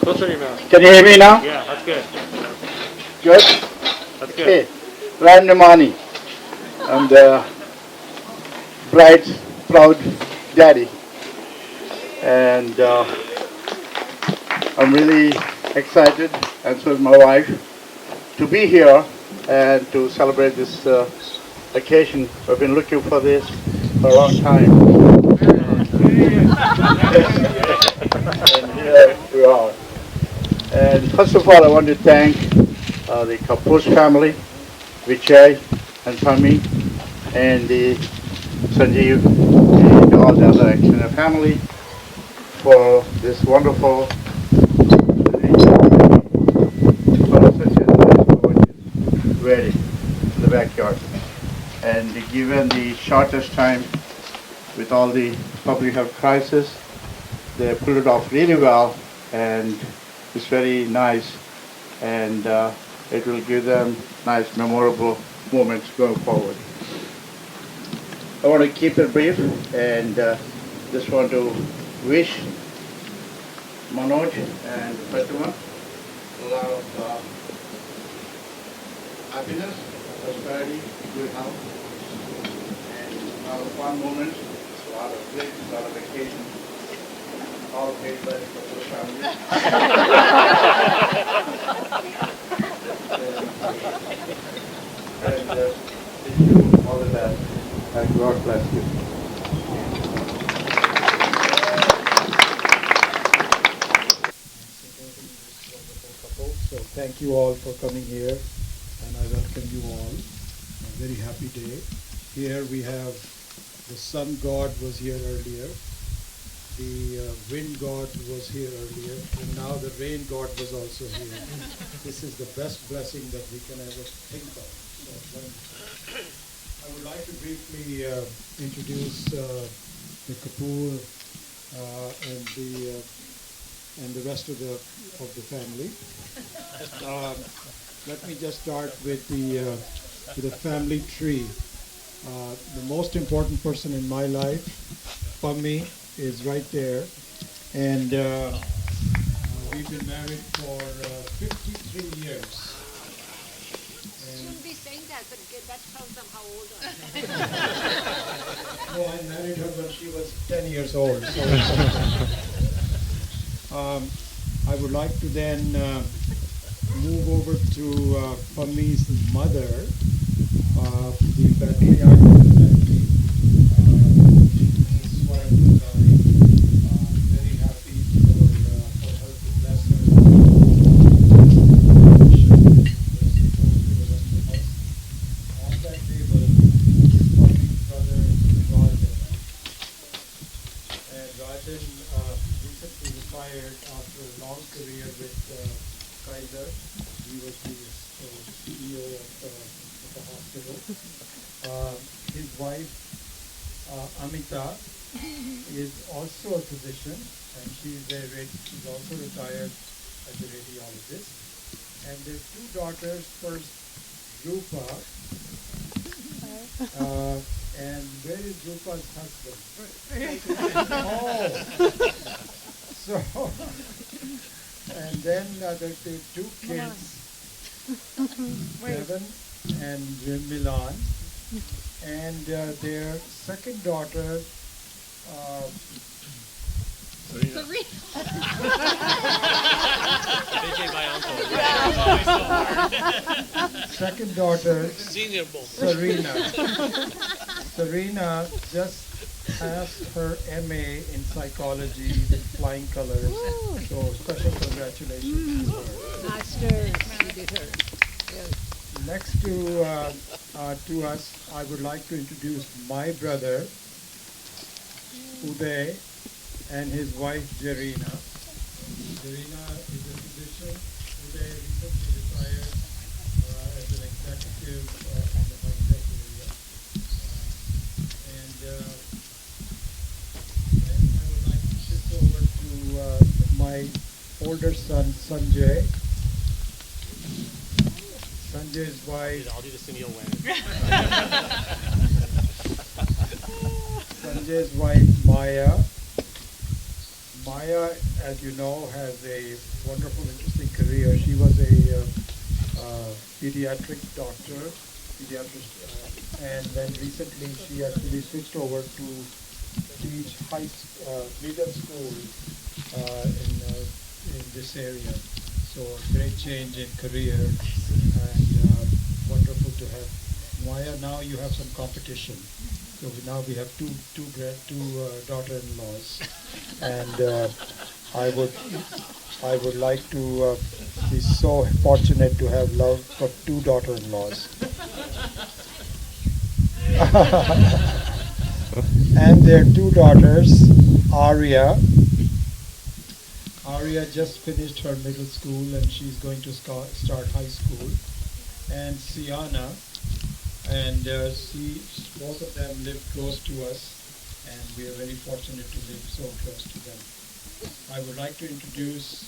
Can you hear me now? Yeah, that's good. Good? That's good. Okay. Ram Namani. I'm the bride's proud daddy. And I'm really excited, and so is my wife, to be here and to celebrate this occasion. I've been looking for this for a long time. And here we are. And first of all, I want to thank the Kapoor's family, Vijay and Tommy, and the Sanjeev, and all the other extended family for this wonderful for such a nice, gorgeous wedding in the backyard. And given the shortest time with all the public health crisis, they pulled it off really well, and it's very nice, and it will give them nice, memorable moments going forward. I want to keep it brief, and just want to wish Manoj and Pratima a lot of happiness, prosperity, good health, and a lot of fun moments, a lot of trips, a lot of vacations, all paid by the Kapoor family. And wish you all the best, and God bless you. So thank you all for coming here, and I welcome you all. A very happy day. Here we have the sun god was here earlier, the wind god was here earlier, and now the rain god was also here. This is the best blessing that we can ever think of. So, I would like to briefly introduce the Kapoor and the rest of the family. Let me just start with the family tree. The most important person in my life, Pammi, is right there, and we've been married for 53 years. Shouldn't be saying that, but that tells them how old I am. No, I married her when she was 10 years old. So I would like to then move over to Pammi's mother, the patriarch of the family. His wife was very happy for her to bless her on that table. Pammi's brother Rajan. And Rajan recently retired after a long career with Kaiser. He was the CEO of the hospital. His wife, Amita, is also a physician, and she's also retired as a radiologist. And their two daughters, first Rupa, and where is Rupa's husband? Oh, so, and then the two kids, Devon and Milan, and their second daughter, Serena. second daughter, Senior Bowl. Serena. Serena just passed her MA in psychology with flying colors. So special congratulations to her. Masters, you did her. Yes. Next to us, I would like to introduce my brother, Uday, and his wife, Jarina. Jarina is a physician. Uday recently retired as an executive in the high-tech area. And then I would like to shift over to my older son, Sanjay. Sanjay's wife. I'll do the Sunil way. Sanjay's wife Maya, Maya, as you know, has a wonderful, interesting career. She was a pediatric doctor, and then recently she actually switched over to teach middle school in this area. So a great change in career, and wonderful to have Maya. Now you have some competition. So now we have two daughter-in-laws, and I would like to be so fortunate to have love for two daughter-in-laws. And their two daughters, Arya. Arya just finished her middle school and she's going to start high school. And Siana, and both of them live close to us, and we are very fortunate to live so close to them. I would like to introduce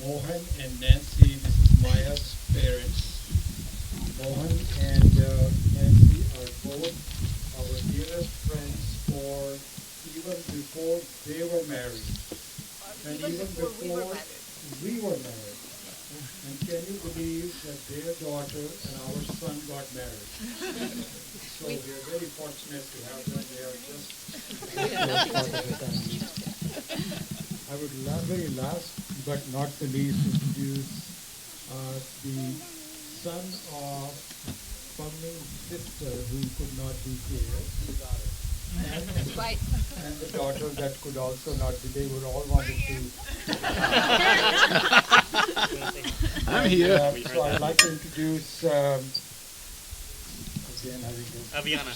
Mohan and Nancy. This is Maya's parents. Mohan and Nancy are both our dearest friends for even before they were married, and even before we were married. And can you believe that their daughter and our son got married? So we are very fortunate to have them. They are just part of the family. I would very last but not the least introduce the son of Pammi's sister who could not be here. And the daughter that could also not be. They were all wanting to. I'm here. So I'd like to introduce again, Aviana.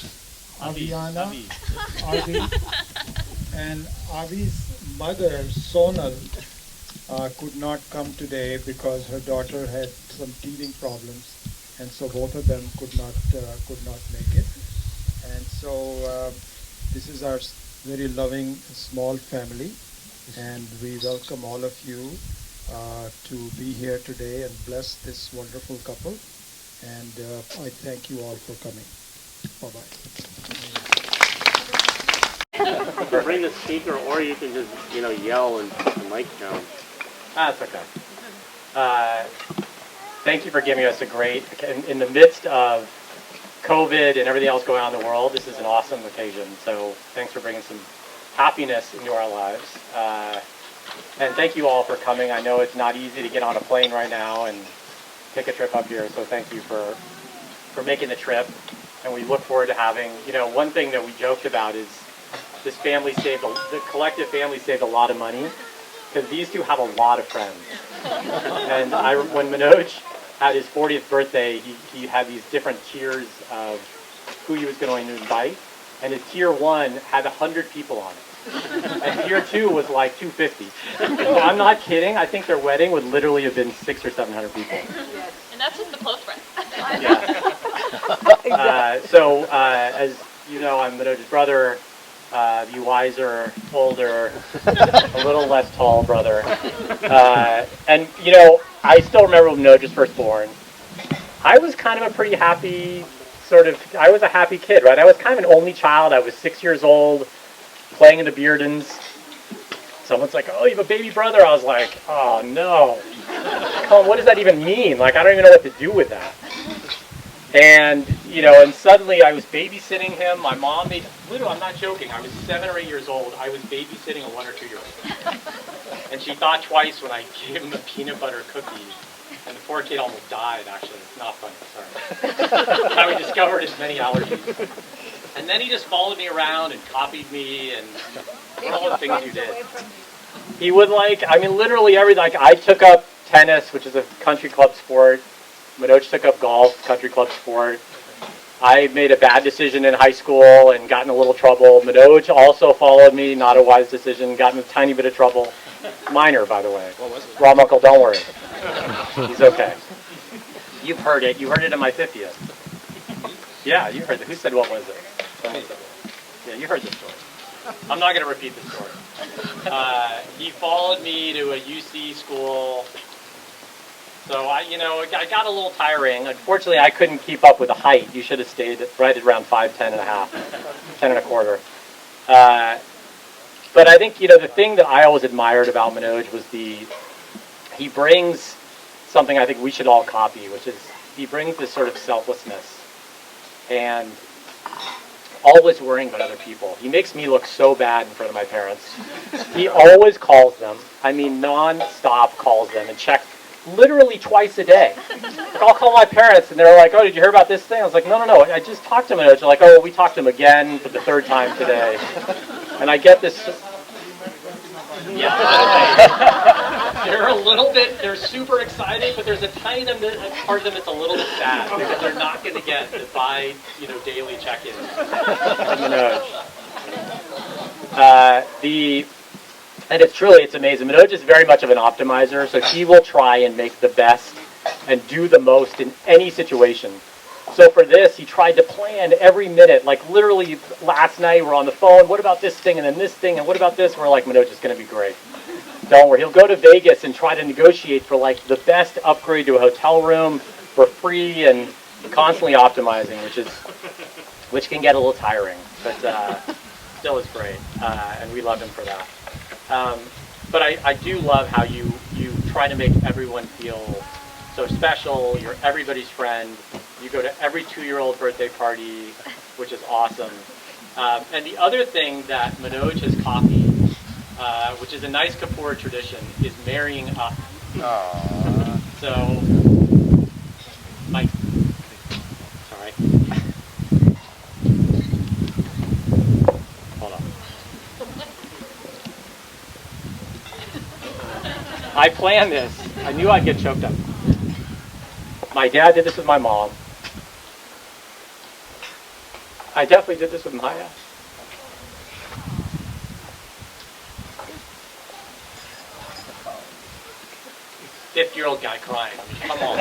Avi, and Avi's mother, Sonal, could not come today because her daughter had some teething problems, and so both of them could not make it. And so this is our very loving small family, and we welcome all of you to be here today and bless this wonderful couple. And I thank you all for coming. Bye-bye. Bring the speaker, or you can just, yell and put the mic down. That's okay. Thank you for giving us a great, in the midst of COVID and everything else going on in the world, this is an awesome occasion. So thanks for bringing some happiness into our lives. And thank you all for coming. I know it's not easy to get on a plane right now and take a trip up here, so thank you for making the trip. And we look forward to having, one thing that we joked about is the collective family saved a lot of money, because these two have a lot of friends. And when Manoj had his 40th birthday, he had these different tiers of who he was going to invite, and his tier 1 had 100 people on it. And tier 2 was like 250. So I'm not kidding. I think their wedding would literally have been 600 or 700 people. Yes. And that's just the close friends. Yeah. As you know, I'm Manoj's brother, the wiser, older, a little less tall brother. And, I still remember when Manoj was first born. I was kind of a pretty happy I was a happy kid, right? I was kind of an only child. I was 6 years old, playing in the Beardens. Someone's like, oh, you have a baby brother. I was like, oh, no. Come on, what does that even mean? Like, I don't even know what to do with that. And, and suddenly I was babysitting him. My mom literally, I'm not joking, I was 7 or 8 years old. I was babysitting a 1 or 2 year old. And she thought twice when I gave him a peanut butter cookie. And the poor kid almost died, actually. It's not funny, sorry. How he discovered his many allergies. And then he just followed me around and copied me and all the things you did. He would literally everything. I took up tennis, which is a country club sport. Manoj took up golf, country club sport. I made a bad decision in high school and got in a little trouble. Manoj also followed me, not a wise decision, got in a tiny bit of trouble. Minor, by the way. What was it? Rob Uncle, don't worry. He's okay. You've heard it. You heard it in my 50th. Yeah, you heard it. Who said what was it? Someone said it. Yeah, you heard the story. I'm not going to repeat the story. He followed me to a UC school. So I got a little tiring. Unfortunately, I couldn't keep up with the height. You should have stayed right at around 5'10 and a half, 10 and a quarter. But I think, the thing that I always admired about Manoj was he brings something I think we should all copy, which is he brings this sort of selflessness and always worrying about other people. He makes me look so bad in front of my parents. He always calls them. I mean, non-stop calls them and checks literally twice a day. Like, I'll call my parents and they're like, "Oh, did you hear about this thing?" I was like, no, I just talked to Manoj. They're like, "Oh, we talked to him again for the third time today." And I get this. Yeah, they're super excited, but there's a tiny part of them that's a little bit sad because they're not going to get the daily check-ins from Manoj. And it's amazing. Manoj is very much of an optimizer, so he will try and make the best and do the most in any situation. So for this, he tried to plan every minute. Like literally last night, we're on the phone. What about this thing and then this thing and what about this? We're like, Manoj is going to be great. Don't worry. He'll go to Vegas and try to negotiate for like the best upgrade to a hotel room for free and constantly optimizing, which can get a little tiring, but still is great, and we love him for that. But I do love how you try to make everyone feel so special. You're everybody's friend. You go to every 2-year-old birthday party, which is awesome. And the other thing that Manoj has copied, which is a nice Kapoor tradition, is marrying up. Aww. So, Mike, sorry. Hold on. I planned this. I knew I'd get choked up. My dad did this with my mom. I definitely did this with Maya. Fifth-year-old guy crying. I mean, come on.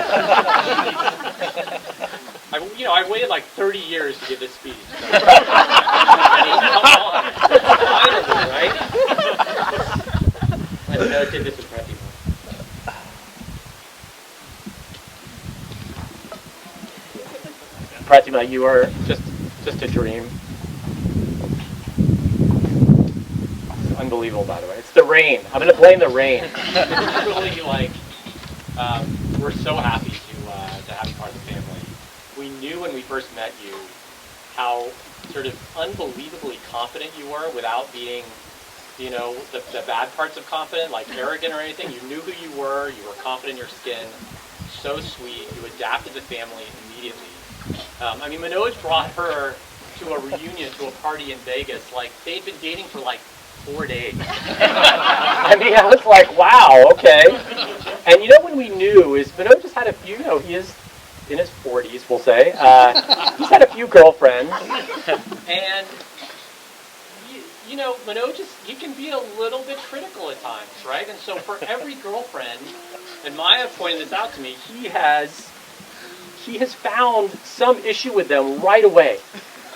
I waited like 30 years to give this speech. So. I mean, come on. Finally, right? I did this with Pratima. Pratima, you are just a dream. It's unbelievable, by the way. It's the rain. I'm going to blame the rain. It's really like, we're so happy to have you part of the family. We knew when we first met you how sort of unbelievably confident you were without being, the bad parts of confident, like arrogant or anything. You knew who you were confident in your skin, so sweet. You adapted the family immediately. Manoj brought her to a reunion, to a party in Vegas. Like, they'd been dating for like 4 days. I was like, wow, okay. And when we knew is Manoj just had a few, he is in his 40s, we'll say. He's had a few girlfriends. And, Manoj he can be a little bit critical at times, right? And so for every girlfriend, and Maya pointed this out to me, he has found some issue with them right away.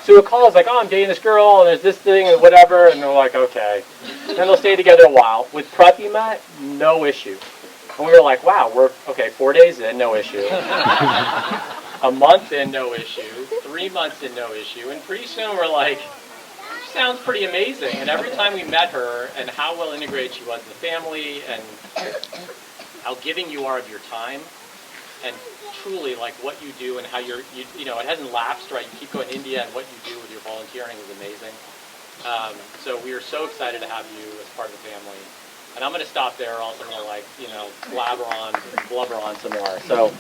So he'll call us like, "Oh, I'm dating this girl, and there's this thing, and whatever," and they're like, "Okay." And then they'll stay together a while. With Pratima, no issue. And we were like, wow, 4 days in, no issue. A month in, no issue. 3 months in, no issue. And pretty soon we're like, sounds pretty amazing. And every time we met her and how well integrated she was in the family and how giving you are of your time and truly like what you do and how it hasn't lapsed, right? You keep going to India and what you do with your volunteering is amazing. So we are so excited to have you as part of the family. And I'm going to stop there, or else I'm going to blubber on some more. So,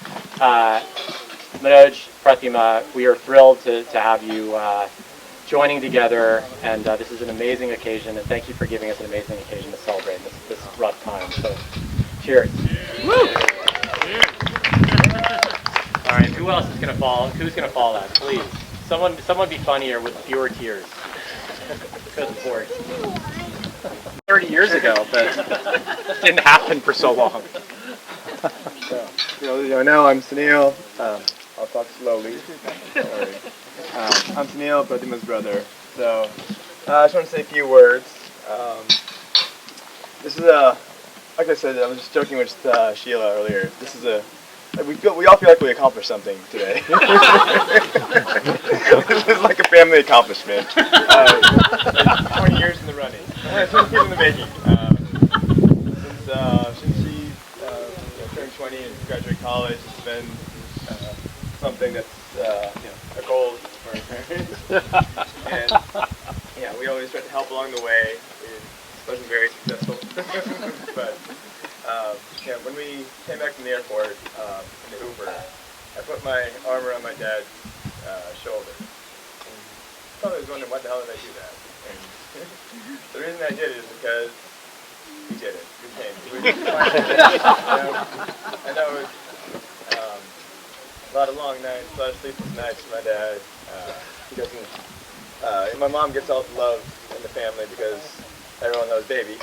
Manoj, Pratima, we are thrilled to have you joining together, and this is an amazing occasion, and thank you for giving us an amazing occasion to celebrate this rough time. So, cheers. Woo! All right, who else is going to fall? Who's going to fall that? Please, someone be funnier with fewer tears. Good Lord. 30 years ago, but it didn't happen for so long. Now I'm Sunil. I'll talk slowly. Sorry. I'm Sunil, Pratima's brother. So I just want to say a few words. This is like I said, I was just joking with Sheila earlier. This is a we all feel like we accomplished something today. This is like a family accomplishment. 20 years in the running, 20 years in the making. Since she turned 20 and graduated college, it's been something that's a goal for our parents. And we always try to help along the way. It wasn't very successful, but. When we came back from the airport in the Uber, I put my arm around my dad's shoulder. And probably was wondering, what the hell did I do that? And the reason I did it is because we did it. We came. I know it was a lot of long nights, a lot of sleepless nights for my dad. He doesn't. My mom gets all the love in the family because everyone loves baby.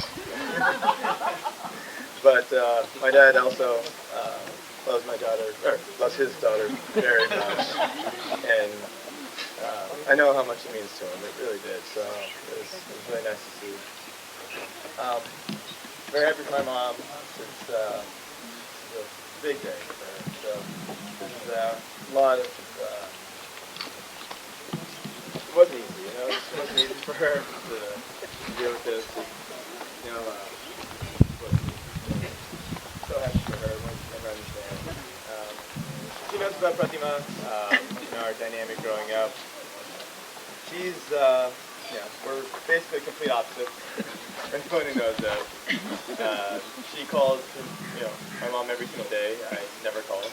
But my dad also loves my daughter, or loves his daughter very much, and I know how much it means to him. It really did. So it was really nice to see. Very happy for my mom. It's a big day for her. So this is a lot of. It wasn't easy, It wasn't easy for her to deal with this. So happy for her, never understand. She knows about Pratima, our dynamic growing up. She's, we're basically complete opposites. Everybody knows that. She calls, my mom every single day. I never call her.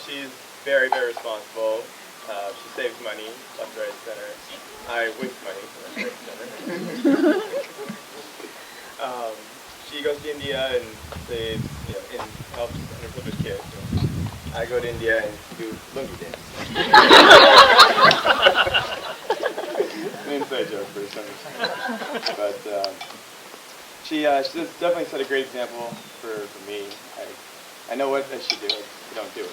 She's very, very responsible. She saves money, left, right, center. I waste money, left, right, center. She goes to India and saves, and helps underprivileged kids. I go to India and do lungi dance. An inside joke for some reason. But she definitely set a great example for me. I know what I should do. I don't do it.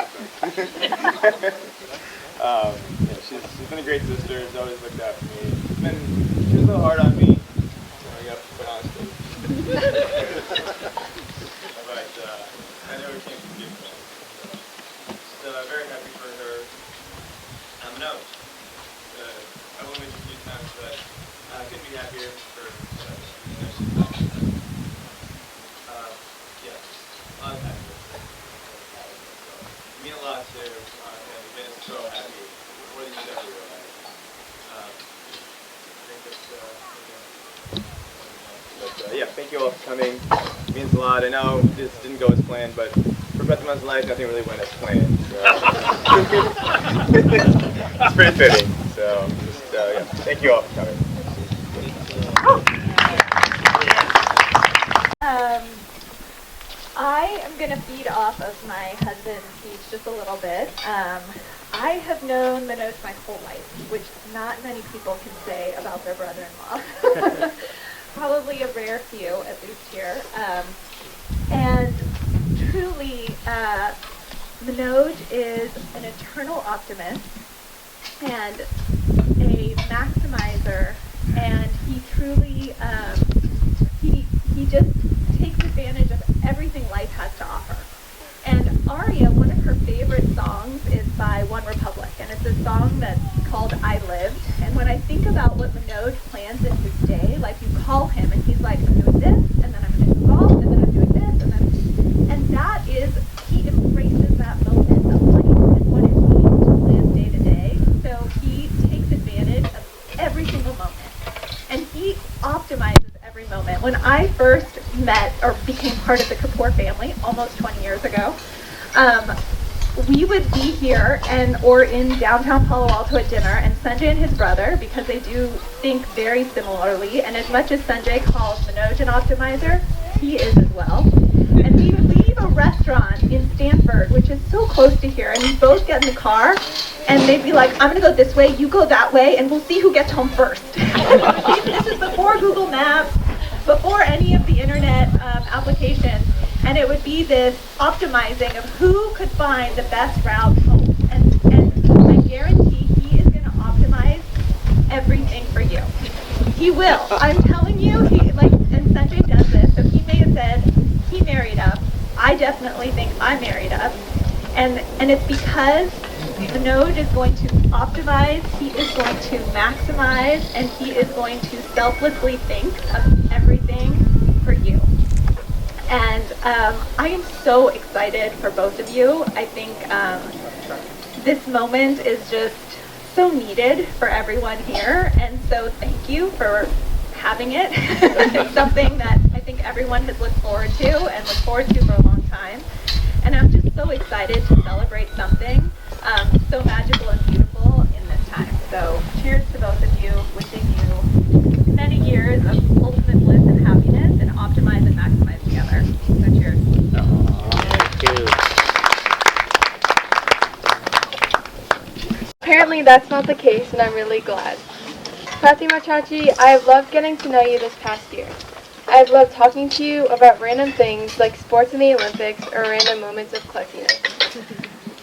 She's been a great sister. She's always looked out for me. She was a little hard on me growing up, quite honestly. But I know we can't forgive her. So very happy for her. Manoj. I've only mentioned a few times, but I couldn't be happier for she's back. A lot of happiness. You mean a lot to our family. We've been so happy, more than you'd ever realize. I think that's thank you all for coming. It means a lot. I know this didn't go as planned, but for Pratima's life, nothing really went as planned. So. It's pretty fitting. So, thank you all for coming. I am going to feed off of my husband's speech just a little bit. I have known Manoj my whole life, which not many people can say about their brother-in-law. Probably a rare few, at least here. And truly, Manoj is an eternal optimist and a maximizer, and he truly, he just takes advantage of everything life has to offer. And Aria, one of her favorite songs is by One Republic, and it's a song that's called I Lived. And when I think about what Manoj plans in his day, like you call him and he's like, I'm doing this, and then I'm going to golf, and then I'm doing this, and that is, he embraces that moment of life and what it means to live day to day. So he takes advantage of every single moment, and he optimizes every moment. When I first met or became part of the Kapoor family almost 20 years ago, we would be here or in downtown Palo Alto at dinner, and Sanjay and his brother, because they do think very similarly, and as much as Sanjay calls Manoj an optimizer, he is as well. And we would leave a restaurant in Stanford, which is so close to here, and we'd both get in the car, and they'd be like, I'm going to go this way, you go that way, and we'll see who gets home first. This is before Google Maps, before any of the internet applications, and it would be this optimizing of who could find the best route home. And I guarantee he is going to optimize everything for you. He will. I'm telling you, and Sanjay does this, so he may have said he married up. And it's because Manoj is going to optimize, he is going to maximize, and he is going to selflessly think of everything for you. And I am so excited for both of you. I think this moment is just so needed for everyone here, and so thank you for having it. It's something that I think everyone has looked forward to and looked forward to for a long time. And I'm just so excited to celebrate something so magical and beautiful in this time. So cheers to both of you, wishing you many years of ultimate bliss and happiness, and optimize and maximize together. So cheers. Thank you. Apparently that's not the case, and I'm really glad. Pratima Chachi, I have loved getting to know you this past year. I have loved talking to you about random things like sports in the Olympics or random moments of klutziness.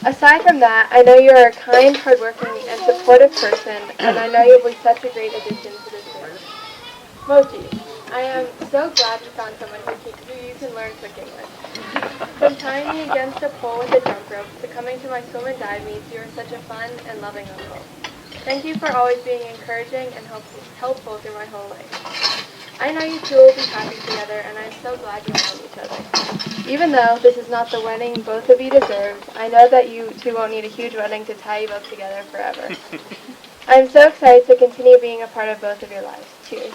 Aside from that, I know you are a kind, hardworking, and supportive person, and I know you'll be such a great addition to this family. Mochi, I am so glad you found someone who you can learn cooking with. From tying me against a pole with a jump rope to coming to my swim and dive meets, you are such a fun and loving uncle. Thank you for always being encouraging and helpful through my whole life. I know you two will be happy together, and I'm so glad you found each other. Even though this is not the wedding both of you deserve, I know that you two won't need a huge wedding to tie you both together forever. I'm so excited to continue being a part of both of your lives. Cheers.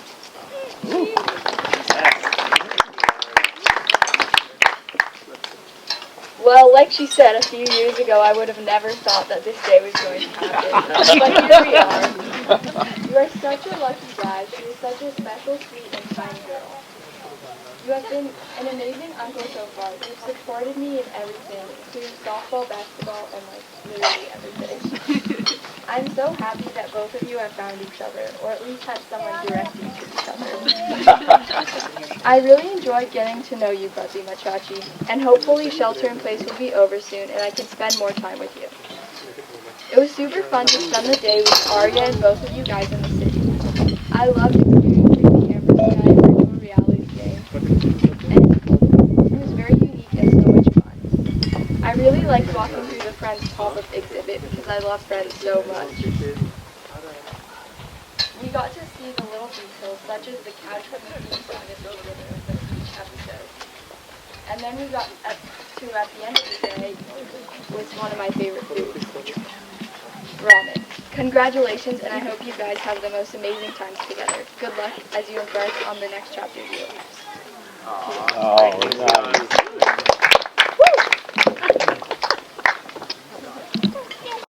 Well, like she said a few years ago, I would have never thought that this day was going to happen. But here we are. You are such a lucky bride. She is such a special, sweet, and kind girl. You have been an amazing uncle so far. You've supported me in everything, including softball, basketball, and literally everything. I'm so happy that both of you have found each other, or at least had someone direct you to each other. I really enjoyed getting to know you, Pratima Chachi, and hopefully shelter-in-place will be over soon and I can spend more time with you. It was super fun to spend the day with Arya and both of you guys in the city. I loved experiencing the Amber Sky virtual reality game, and it was very unique and so much fun. I really liked walking through the Friends pop-up exhibit because I love Friends so much. We got to see the little details, such as the couch from the theme song is over there for each episode. And then we got at the end of the day was one of my favorite foods, ramen. Congratulations, and I hope you guys have the most amazing times together. Good luck as you embark on the next chapter of your lives.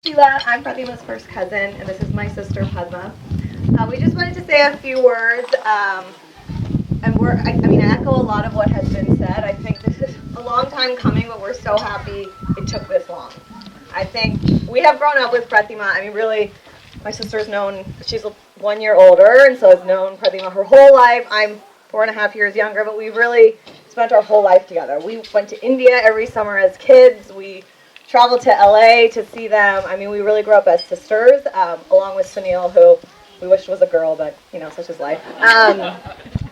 Sheila, I'm Pratima's first cousin, and this is my sister Padma. We just wanted to say a few words, and I echo a lot of what has been said. I think this is a long time coming, but we're so happy it took this long. I think we have grown up with Pratima. I mean, really, my sister's known, she's 1 year older, and so has known Pratima her whole life. I'm 4.5 years younger, but we've really spent our whole life together. We went to India every summer as kids. We traveled to LA to see them. I mean, we really grew up as sisters, along with Sunil, who we wished was a girl, but, such is life.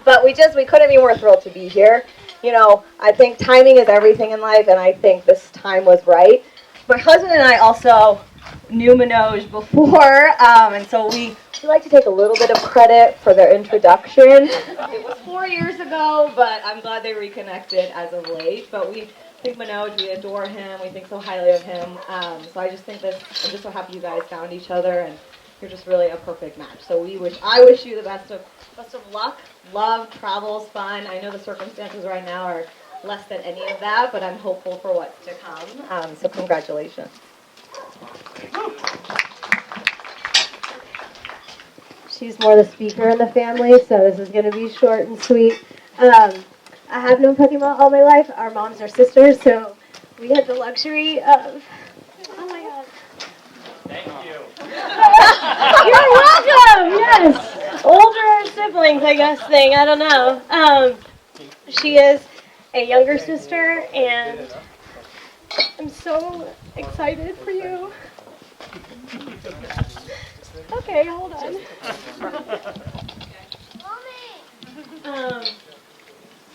But we couldn't be more thrilled to be here. I think timing is everything in life, and I think this time was right. My husband and I also knew Manoj before, and so we like to take a little bit of credit for their introduction. It was 4 years ago, but I'm glad they reconnected as of late. But we think Manoj, we adore him, we think so highly of him. So I just think that I'm just so happy you guys found each other, and you're just really a perfect match. So I wish you the best of luck, love, travels, fun. I know the circumstances right now are less than any of that, but I'm hopeful for what's to come. So congratulations. She's more the speaker in the family, so this is going to be short and sweet. I have known Pratima all my life. Our moms are sisters, so we had the luxury of... Oh my God. Thank you. You're welcome. Yes. Older siblings, I guess, thing. I don't know. She is a younger sister, and I'm so excited for you. Okay, hold on.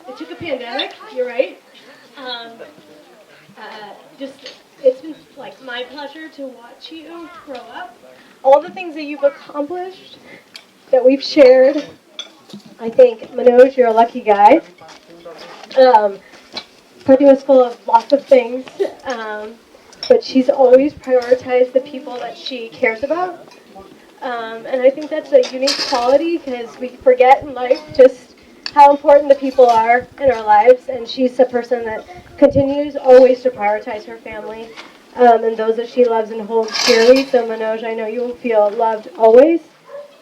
It took a pandemic. You're right. Just it's been like my pleasure to watch you grow up. All the things that you've accomplished, that we've shared. I think, Manoj, you're a lucky guy. Pratima's full of lots of things, but she's always prioritized the people that she cares about. And I think that's a unique quality because we forget in life just how important the people are in our lives, and she's a person that continues always to prioritize her family and those that she loves and holds dearly. So Manoj, I know you will feel loved always,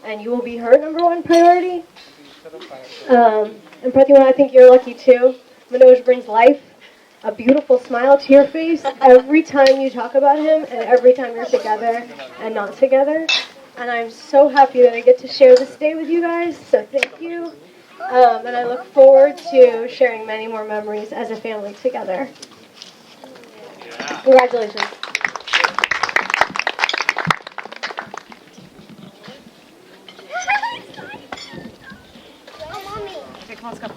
and you will be her number one priority. And Pratima, I think you're lucky too. Manoj brings life, a beautiful smile to your face every time you talk about him and every time you're together and not together. And I'm so happy that I get to share this day with you guys, so thank you. And I look forward to sharing many more memories as a family together. Congratulations. Okay, come on, let's go.